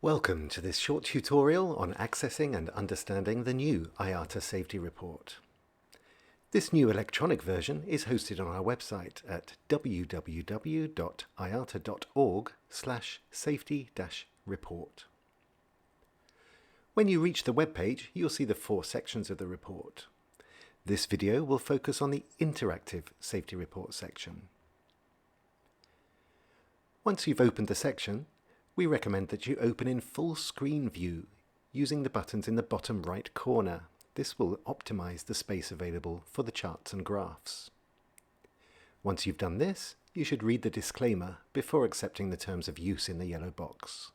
Welcome to this short tutorial on accessing and understanding the new IATA Safety Report. This new electronic version is hosted on our website at www.iata.org/safety-report. When you reach the web page, you'll see the 4 sections of the report. This video will focus on the interactive safety report section. Once you've opened the section, we recommend that you open in full screen view using the buttons in the bottom right corner. This will optimize the space available for the charts and graphs. Once you've done this, you should read the disclaimer before accepting the terms of use in the yellow box,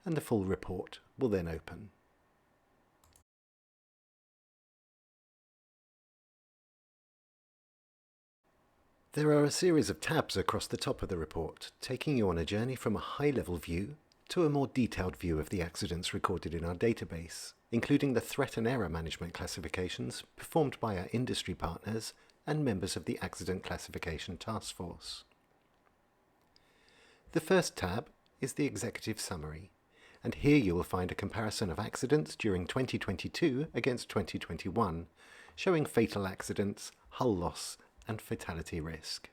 and the full report will then open. There are a series of tabs across the top of the report, taking you on a journey from a high-level view to a more detailed view of the accidents recorded in our database, including the threat and error management classifications performed by our industry partners and members of the Accident Classification Task Force. The first tab is the Executive Summary, and here you will find a comparison of accidents during 2022 against 2021, showing fatal accidents, hull loss, and fatality risk.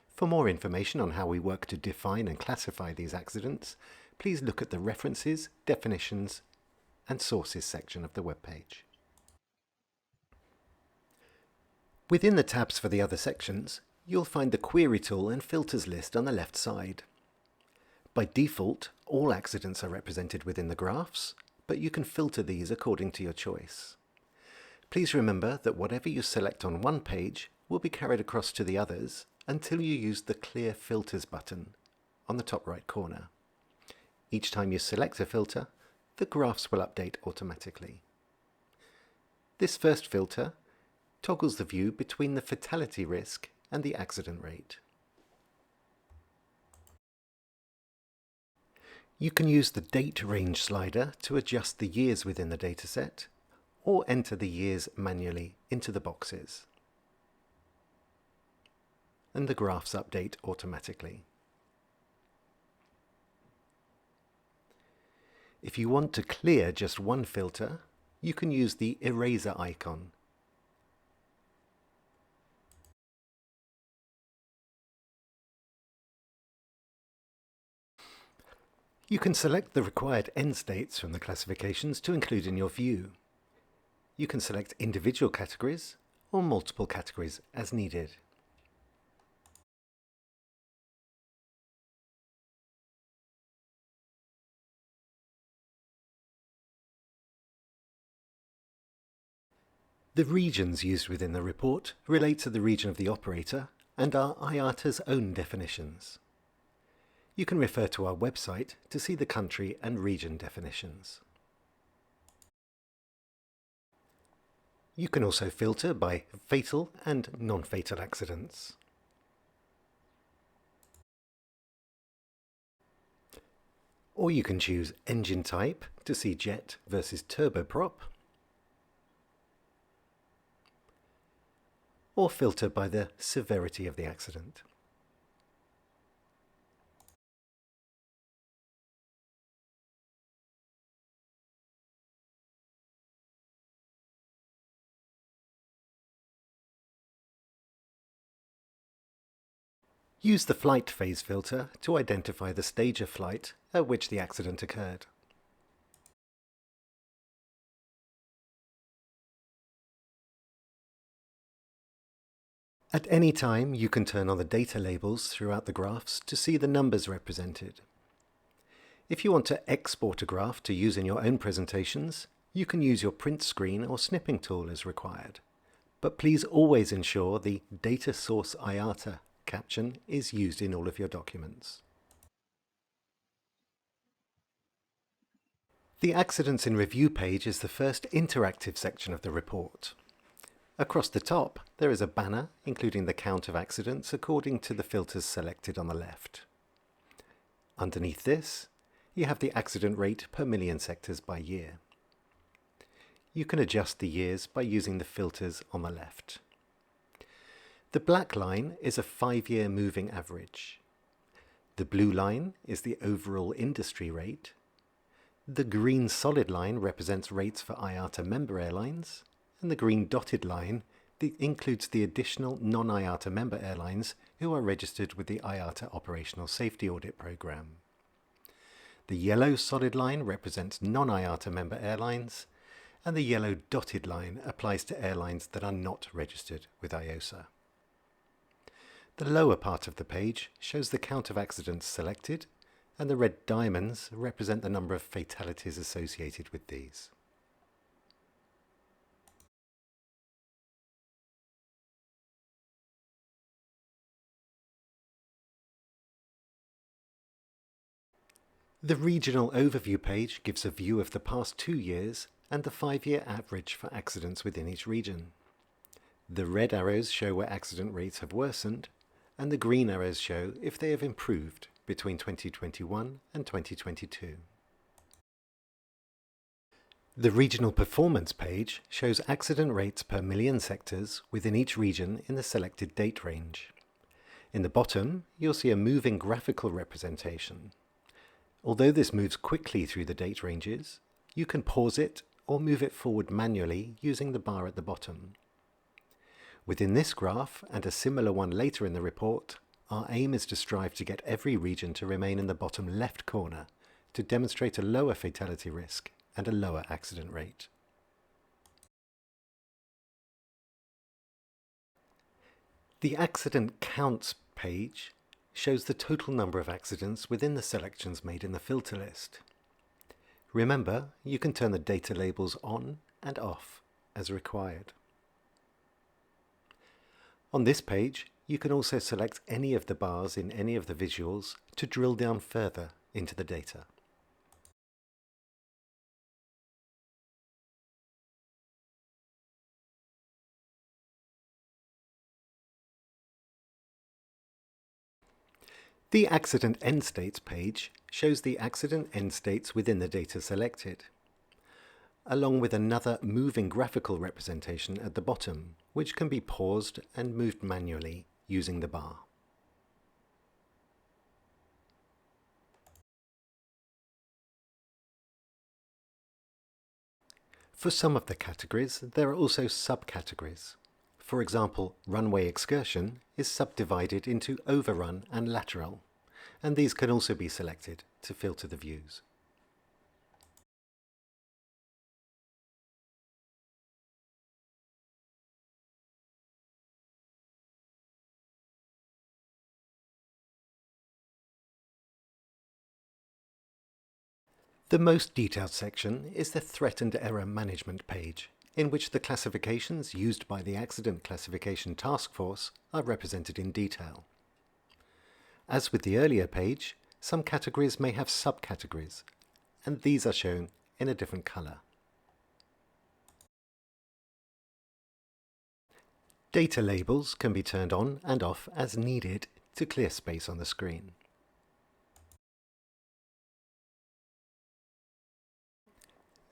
For more information on how we work to define and classify these accidents, please look at the References, Definitions, and Sources section of the webpage. Within the tabs for the other sections, you'll find the Query Tool and Filters list on the left side. By default, all accidents are represented within the graphs, but you can filter these according to your choice. Please remember that whatever you select on one page will be carried across to the others until you use the Clear Filters button on the top right corner. Each time you select a filter, the graphs will update automatically. This first filter toggles the view between the fatality risk and the accident rate. You can use the Date Range slider to adjust the years within the dataset, or enter the years manually into the boxes. And the graphs update automatically. If you want to clear just one filter, you can use the eraser icon. You can select the required end states from the classifications to include in your view. You can select individual categories or multiple categories as needed. The regions used within the report relate to the region of the operator and are IATA's own definitions. You can refer to our website to see the country and region definitions. You can also filter by fatal and non-fatal accidents. Or you can choose engine type to see jet versus turboprop, or filter by the severity of the accident. Use the flight phase filter to identify the stage of flight at which the accident occurred. At any time, you can turn on the data labels throughout the graphs to see the numbers represented. If you want to export a graph to use in your own presentations, you can use your print screen or snipping tool as required. But please always ensure the Data Source IATA caption is used in all of your documents. The Accidents in Review page is the first interactive section of the report. Across the top, there is a banner including the count of accidents according to the filters selected on the left. Underneath this, you have the accident rate per million sectors by year. You can adjust the years by using the filters on the left. The black line is a 5-year moving average. The blue line is the overall industry rate, The green solid line represents rates for IATA member airlines, and the green dotted line includes the additional non-IATA member airlines who are registered with the IATA Operational Safety Audit Program. The yellow solid line represents non-IATA member airlines, and the yellow dotted line applies to airlines that are not registered with IOSA. The lower part of the page shows the count of accidents selected, and the red diamonds represent the number of fatalities associated with these. The regional overview page gives a view of the past 2 years and the 5-year average for accidents within each region. The red arrows show where accident rates have worsened, and the green arrows show if they have improved between 2021 and 2022. The regional performance page shows accident rates per million sectors within each region in the selected date range. In the bottom, you'll see a moving graphical representation. Although this moves quickly through the date ranges, you can pause it or move it forward manually using the bar at the bottom. Within this graph, and a similar one later in the report, our aim is to strive to get every region to remain in the bottom left corner to demonstrate a lower fatality risk and a lower accident rate. The accident counts page shows the total number of accidents within the selections made in the filter list. Remember, you can turn the data labels on and off as required. On this page, you can also select any of the bars in any of the visuals to drill down further into the data. The Accident End States page shows the accident end states within the data selected, along with another moving graphical representation at the bottom, which can be paused and moved manually using the bar. For some of the categories, there are also subcategories. For example, runway excursion is subdivided into overrun and lateral, and these can also be selected to filter the views. The most detailed section is the Threat and Error Management page, in which the classifications used by the Accident Classification Task Force are represented in detail. As with the earlier page, some categories may have subcategories, and these are shown in a different color. Data labels can be turned on and off as needed to clear space on the screen.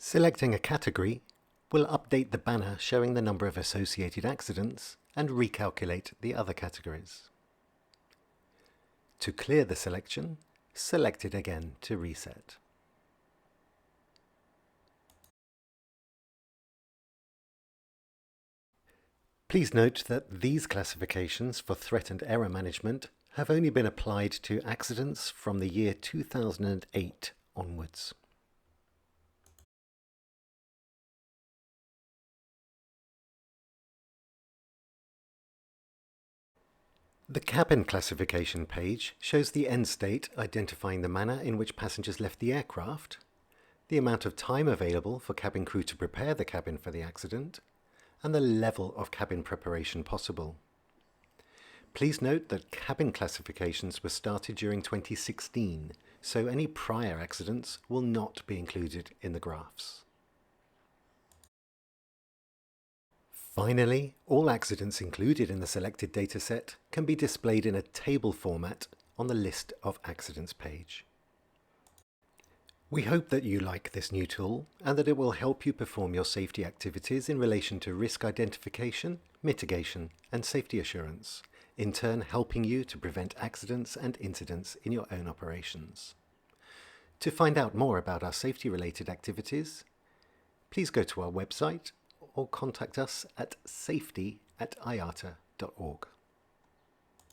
Selecting a category will update the banner showing the number of associated accidents and recalculate the other categories. To clear the selection, select it again to reset. Please note that these classifications for threat and error management have only been applied to accidents from the year 2008 onwards. The cabin classification page shows the end state identifying the manner in which passengers left the aircraft, the amount of time available for cabin crew to prepare the cabin for the accident, and the level of cabin preparation possible. Please note that cabin classifications were started during 2016, so any prior accidents will not be included in the graphs. Finally, all accidents included in the selected dataset can be displayed in a table format on the List of Accidents page. We hope that you like this new tool and that it will help you perform your safety activities in relation to risk identification, mitigation, and safety assurance, in turn helping you to prevent accidents and incidents in your own operations. To find out more about our safety-related activities, please go to our website or contact us at safety@iata.org.